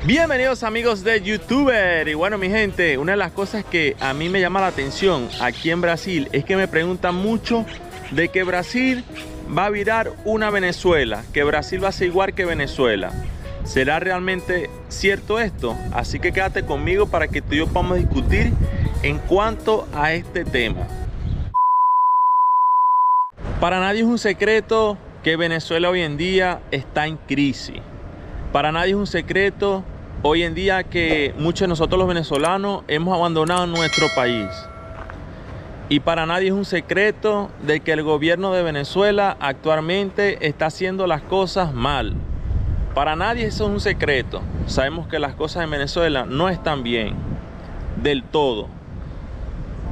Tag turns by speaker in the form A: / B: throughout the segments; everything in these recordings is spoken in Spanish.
A: Bienvenidos amigos de YouTuber. Y bueno, mi gente, una de las cosas que a mí me llama la atención aquí en Brasil es que me preguntan mucho de que Brasil va a virar una Venezuela, que Brasil va a ser igual que Venezuela. ¿Será realmente cierto esto? Así que quédate conmigo para que tú y yo podamos discutir en cuanto a este tema. Para nadie es un secreto que Venezuela hoy en día está en crisis. Para nadie es un secreto hoy en día que muchos de nosotros los venezolanos hemos abandonado nuestro país. Y para nadie es un secreto de que el gobierno de Venezuela actualmente está haciendo las cosas mal. Para nadie eso es un secreto. Sabemos que las cosas en Venezuela no están bien del todo.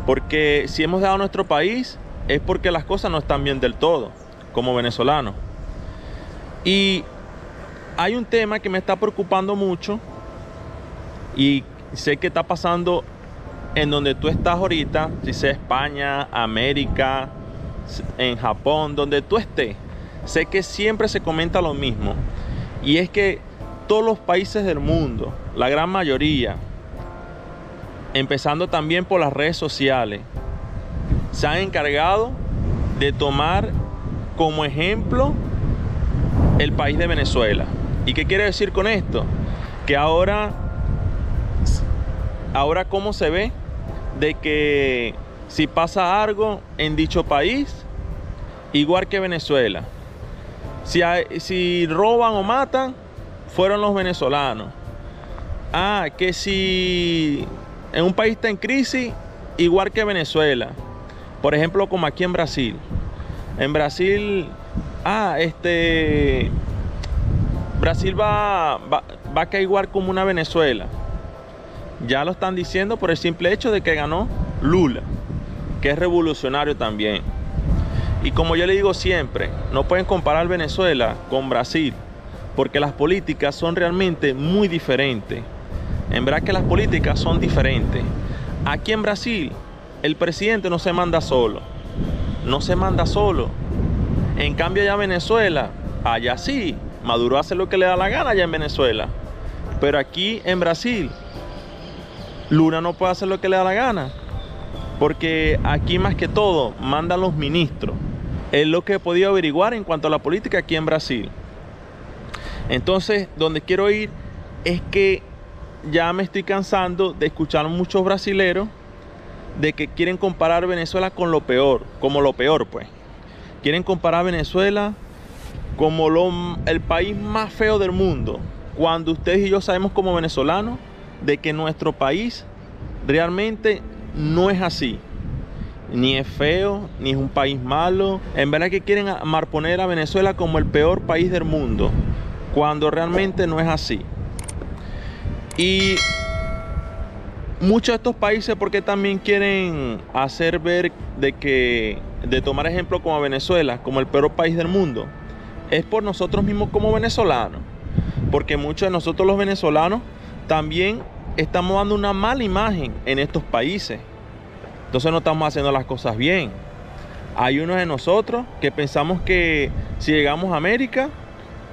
A: Porque si hemos dejado nuestro país es porque las cosas no están bien del todo como venezolanos. Y hay un tema que me está preocupando mucho y sé que está pasando en donde tú estás ahorita, si sea España, América, en Japón, donde tú estés. Sé que siempre se comenta lo mismo, y es que todos los países del mundo, la gran mayoría, empezando también por las redes sociales, se han encargado de tomar como ejemplo el país de Venezuela. ¿Y qué quiere decir con esto? Que ahora cómo se ve de que si pasa algo en dicho país, igual que Venezuela, si roban o matan, fueron los venezolanos. Que si en un país está en crisis, igual que Venezuela. Por ejemplo, como aquí en Brasil. En Brasil, Brasil va a caer igual como una Venezuela. Ya lo están diciendo por el simple hecho de que ganó Lula, que es revolucionario también. Y como yo le digo siempre, no pueden comparar Venezuela con Brasil, porque las políticas son realmente muy diferentes. En verdad que las políticas son diferentes. Aquí en Brasil, el presidente no se manda solo. No se manda solo. En cambio allá en Venezuela, allá sí, Maduro hace lo que le da la gana allá en Venezuela. Pero aquí en Brasil, Lula no puede hacer lo que le da la gana. Porque aquí más que todo mandan los ministros. Es lo que he podido averiguar en cuanto a la política aquí en Brasil. Entonces, donde quiero ir es que ya me estoy cansando de escuchar a muchos brasileros de que quieren comparar Venezuela con lo peor, como lo peor pues. Quieren comparar Venezuela como el país más feo del mundo, cuando ustedes y yo sabemos como venezolanos de que nuestro país realmente no es así. Ni es feo, ni es un país malo. En verdad que quieren poner a Venezuela como el peor país del mundo, cuando realmente no es así. Y muchos de estos países, porque también quieren hacer ver de tomar ejemplo como Venezuela, como el peor país del mundo, es por nosotros mismos como venezolanos. Porque muchos de nosotros los venezolanos también estamos dando una mala imagen en estos países. Entonces no estamos haciendo las cosas bien. Hay unos de nosotros que pensamos que si llegamos a América,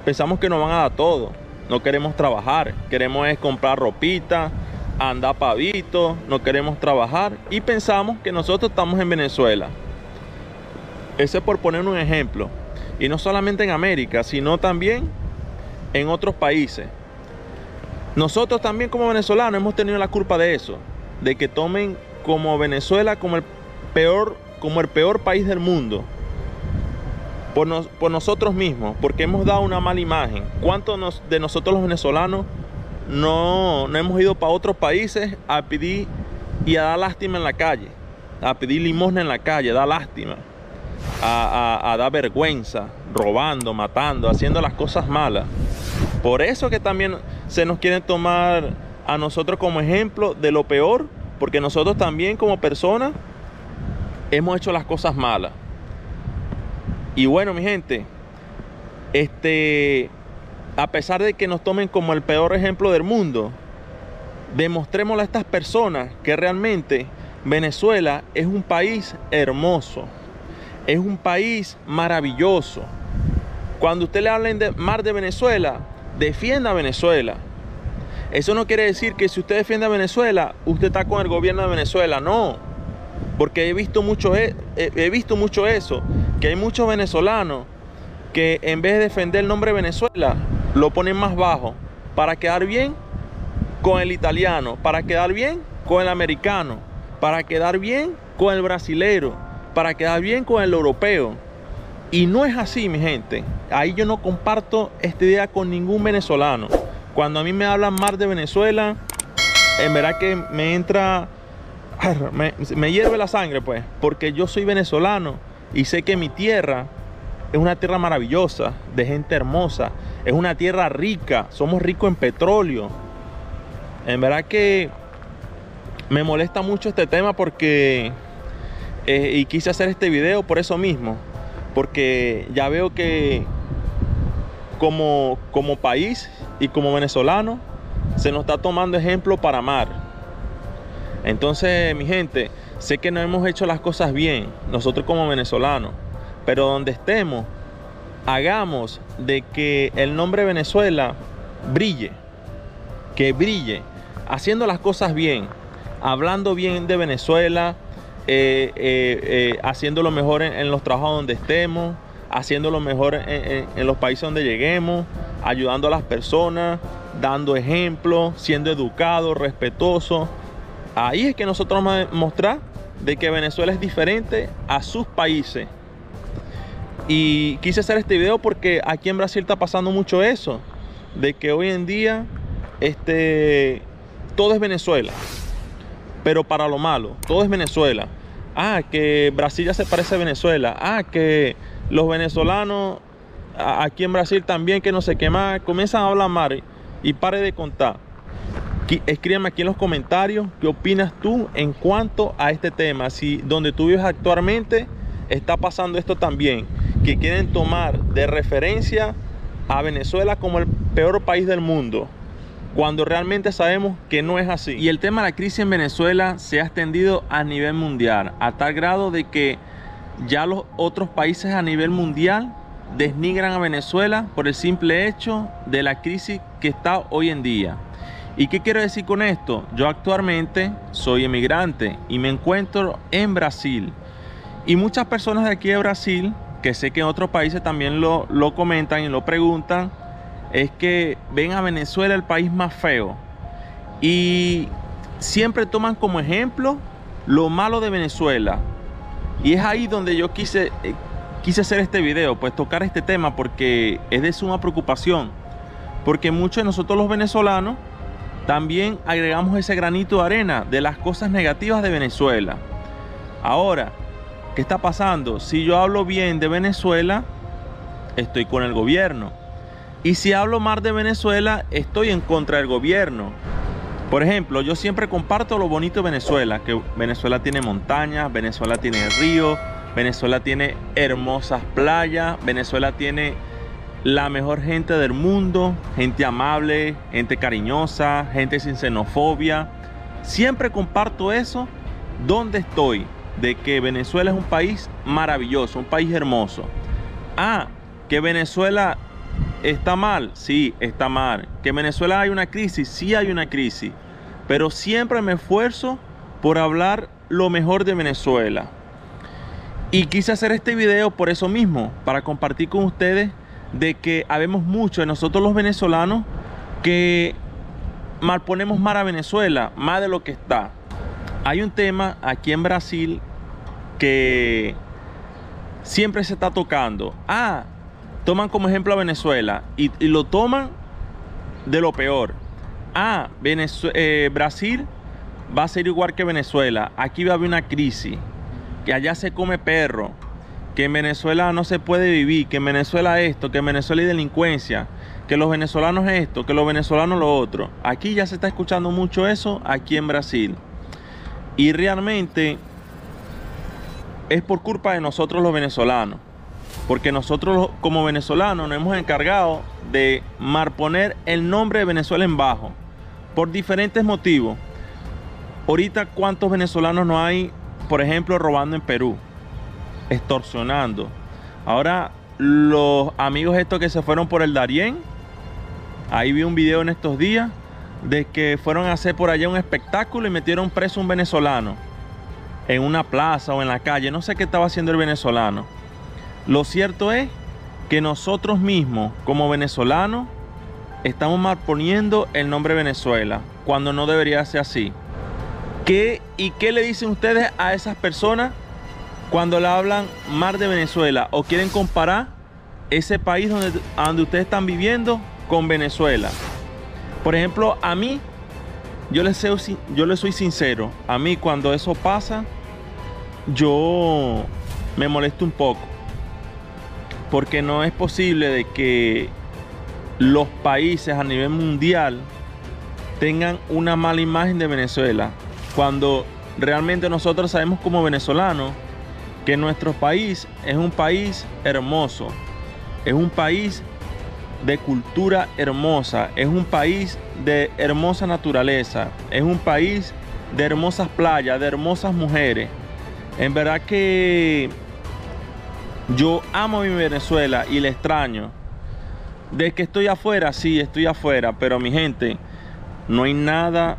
A: pensamos que nos van a dar todo. No queremos trabajar, queremos es comprar ropita, andar pavito, no queremos trabajar y pensamos que nosotros estamos en Venezuela. Ese es por poner un ejemplo. Y no solamente en América, sino también en otros países. Nosotros también como venezolanos hemos tenido la culpa de eso, de que tomen como Venezuela como el peor país del mundo. Por nosotros mismos, porque hemos dado una mala imagen. ¿Cuántos de nosotros los venezolanos no hemos ido para otros países a pedir y a dar lástima en la calle? A pedir limosna en la calle, a dar lástima, a dar vergüenza, robando, matando, haciendo las cosas malas. Por eso que también se nos quiere tomar a nosotros como ejemplo de lo peor, porque nosotros también como personas hemos hecho las cosas malas. Y bueno, mi gente, a pesar de que nos tomen como el peor ejemplo del mundo, demostrémosle a estas personas que realmente Venezuela es un país hermoso, es un país maravilloso. Cuando usted le hablen mal de Venezuela, defienda a Venezuela. Eso no quiere decir que si usted defiende a Venezuela, usted está con el gobierno de Venezuela. No, porque he visto mucho eso, que hay muchos venezolanos que en vez de defender el nombre de Venezuela, lo ponen más bajo para quedar bien con el italiano, para quedar bien con el americano, para quedar bien con el brasilero, para quedar bien con el europeo. Y no es así, mi gente. Ahí yo no comparto esta idea con ningún venezolano. Cuando a mí me hablan mal de Venezuela, en verdad que me entra, me hierve la sangre, pues, porque yo soy venezolano y sé que mi tierra es una tierra maravillosa, de gente hermosa, es una tierra rica, somos ricos en petróleo. En verdad que me molesta mucho este tema porque y quise hacer este video por eso mismo, porque ya veo que como país y como venezolano se nos está tomando ejemplo para amar. Entonces, mi gente, sé que no hemos hecho las cosas bien nosotros como venezolanos, pero donde estemos, hagamos de que el nombre Venezuela brille, que brille, haciendo las cosas bien, hablando bien de Venezuela, haciendo lo mejor en los trabajos donde estemos, haciendo lo mejor en los países donde lleguemos, ayudando a las personas, dando ejemplo, siendo educados, respetuosos. Ahí es que nosotros vamos a mostrar de que Venezuela es diferente a sus países. Y quise hacer este video porque aquí en Brasil está pasando mucho eso, de que hoy en día todo es Venezuela, pero para lo malo, todo es Venezuela. Que Brasil ya se parece a Venezuela. Que los venezolanos aquí en Brasil también, que no sé qué más. Comienzan a hablar mal y pare de contar. Escríbeme aquí en los comentarios qué opinas tú en cuanto a este tema. Si donde tú vives actualmente está pasando esto también, que quieren tomar de referencia a Venezuela como el peor país del mundo, cuando realmente sabemos que no es así. Y el tema de la crisis en Venezuela se ha extendido a nivel mundial, a tal grado de que ya los otros países a nivel mundial denigran a Venezuela por el simple hecho de la crisis que está hoy en día. ¿Y qué quiero decir con esto? Yo actualmente soy emigrante y me encuentro en Brasil. Y muchas personas de aquí de Brasil, que sé que en otros países también lo comentan y lo preguntan, es que ven a Venezuela el país más feo. Y siempre toman como ejemplo lo malo de Venezuela. Y es ahí donde yo quise hacer este video, pues tocar este tema, porque es de suma preocupación. Porque muchos de nosotros los venezolanos también agregamos ese granito de arena de las cosas negativas de Venezuela. Ahora, ¿qué está pasando? Si yo hablo bien de Venezuela, estoy con el gobierno. Y si hablo mal de Venezuela, estoy en contra del gobierno. Por ejemplo, yo siempre comparto lo bonito de Venezuela, que Venezuela tiene montañas, Venezuela tiene ríos, Venezuela tiene hermosas playas, Venezuela tiene la mejor gente del mundo, gente amable, gente cariñosa, gente sin xenofobia. Siempre comparto eso donde estoy, de que Venezuela es un país maravilloso, un país hermoso. Que Venezuela está mal, sí, está mal. Que en Venezuela hay una crisis, sí hay una crisis. Pero siempre me esfuerzo por hablar lo mejor de Venezuela. Y quise hacer este video por eso mismo, para compartir con ustedes de que habemos muchos de nosotros los venezolanos que ponemos mal a Venezuela, más de lo que está. Hay un tema aquí en Brasil que siempre se está tocando. Toman como ejemplo a Venezuela y lo toman de lo peor. Brasil va a ser igual que Venezuela. Aquí va a haber una crisis, que allá se come perro, que en Venezuela no se puede vivir, que en Venezuela esto, que en Venezuela hay delincuencia, que los venezolanos esto, que los venezolanos lo otro. Aquí ya se está escuchando mucho eso aquí en Brasil. Y realmente es por culpa de nosotros los venezolanos. Porque nosotros como venezolanos nos hemos encargado de poner el nombre de Venezuela en bajo. Por diferentes motivos. Ahorita, ¿cuántos venezolanos no hay, por ejemplo, robando en Perú? Extorsionando. Ahora, los amigos estos que se fueron por el Darién, ahí vi un video en estos días de que fueron a hacer por allá un espectáculo y metieron preso a un venezolano en una plaza o en la calle. No sé qué estaba haciendo el venezolano. Lo cierto es que nosotros mismos, como venezolanos, estamos malponiendo el nombre Venezuela, cuando no debería ser así. ¿Qué le dicen ustedes a esas personas cuando le hablan mal de Venezuela o quieren comparar ese país donde ustedes están viviendo con Venezuela? Por ejemplo, a mí, yo les soy sincero, a mí cuando eso pasa, yo me molesto un poco, porque no es posible de que los países a nivel mundial tengan una mala imagen de Venezuela, cuando realmente nosotros sabemos como venezolanos que nuestro país es un país hermoso, es un país de cultura hermosa, es un país de hermosa naturaleza, es un país de hermosas playas, de hermosas mujeres. En verdad que yo amo a mi Venezuela y la extraño. De que estoy afuera, sí, estoy afuera, pero mi gente, no hay nada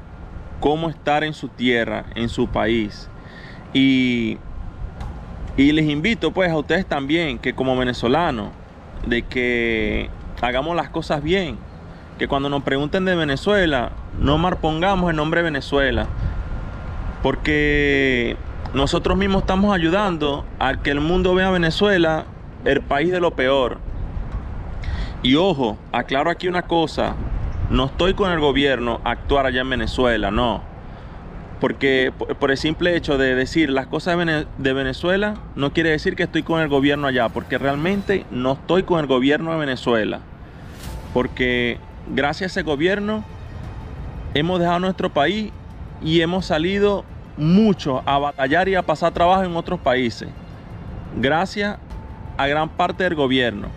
A: como estar en su tierra, en su país. Y les invito pues a ustedes también, que como venezolanos, de que hagamos las cosas bien, que cuando nos pregunten de Venezuela no malpongamos el nombre Venezuela, porque nosotros mismos estamos ayudando a que el mundo vea a Venezuela el país de lo peor. Y ojo, aclaro aquí una cosa, no estoy con el gobierno a actuar allá en Venezuela, no, porque por el simple hecho de decir las cosas de Venezuela no quiere decir que estoy con el gobierno allá, porque realmente no estoy con el gobierno de Venezuela. Porque gracias a ese gobierno hemos dejado nuestro país y hemos salido mucho a batallar y a pasar trabajo en otros países. Gracias a gran parte del gobierno.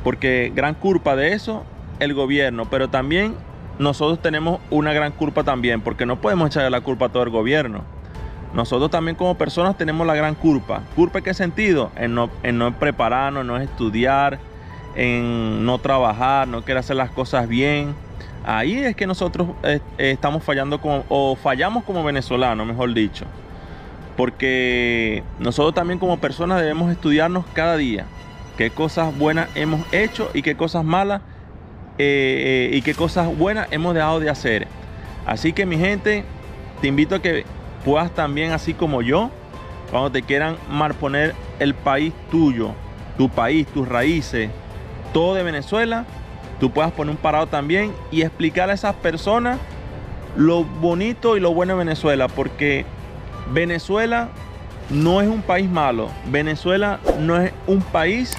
A: Porque gran culpa de eso el gobierno. Pero también nosotros tenemos una gran culpa también. Porque no podemos echarle la culpa a todo el gobierno. Nosotros también como personas tenemos la gran culpa. ¿Culpa en qué sentido? En no prepararnos, no estudiar, en no trabajar, no querer hacer las cosas bien. Ahí es que nosotros estamos fallando fallamos como venezolanos, mejor dicho. Porque nosotros también como personas debemos estudiarnos cada día qué cosas buenas hemos hecho y qué cosas malas y qué cosas buenas hemos dejado de hacer. Así que mi gente, te invito a que puedas también, así como yo, cuando te quieran malponer el país tuyo, tu país, tus raíces, todo de Venezuela, tú puedas poner un parado también y explicar a esas personas lo bonito y lo bueno de Venezuela, porque Venezuela no es un país malo, Venezuela no es un país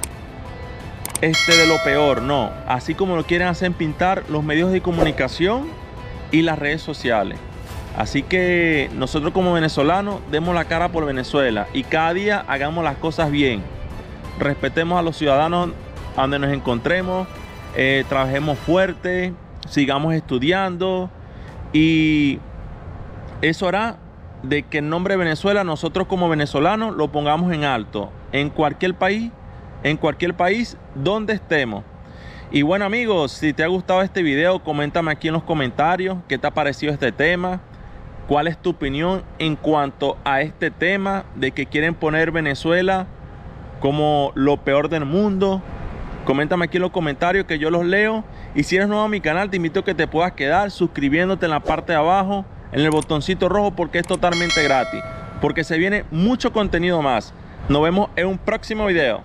A: de lo peor, no, así como lo quieren hacer pintar los medios de comunicación y las redes sociales. Así que nosotros como venezolanos demos la cara por Venezuela y cada día hagamos las cosas bien, respetemos a los ciudadanos a donde nos encontremos, trabajemos fuerte, sigamos estudiando, y eso hará de que el nombre de Venezuela nosotros como venezolanos lo pongamos en alto en cualquier país donde estemos. Y bueno amigos, si te ha gustado este video, coméntame aquí en los comentarios qué te ha parecido este tema, cuál es tu opinión en cuanto a este tema de que quieren poner Venezuela como lo peor del mundo. Coméntame aquí en los comentarios que yo los leo. Y si eres nuevo a mi canal, te invito a que te puedas quedar suscribiéndote en la parte de abajo, en el botoncito rojo, porque es totalmente gratis. Porque se viene mucho contenido más. Nos vemos en un próximo video.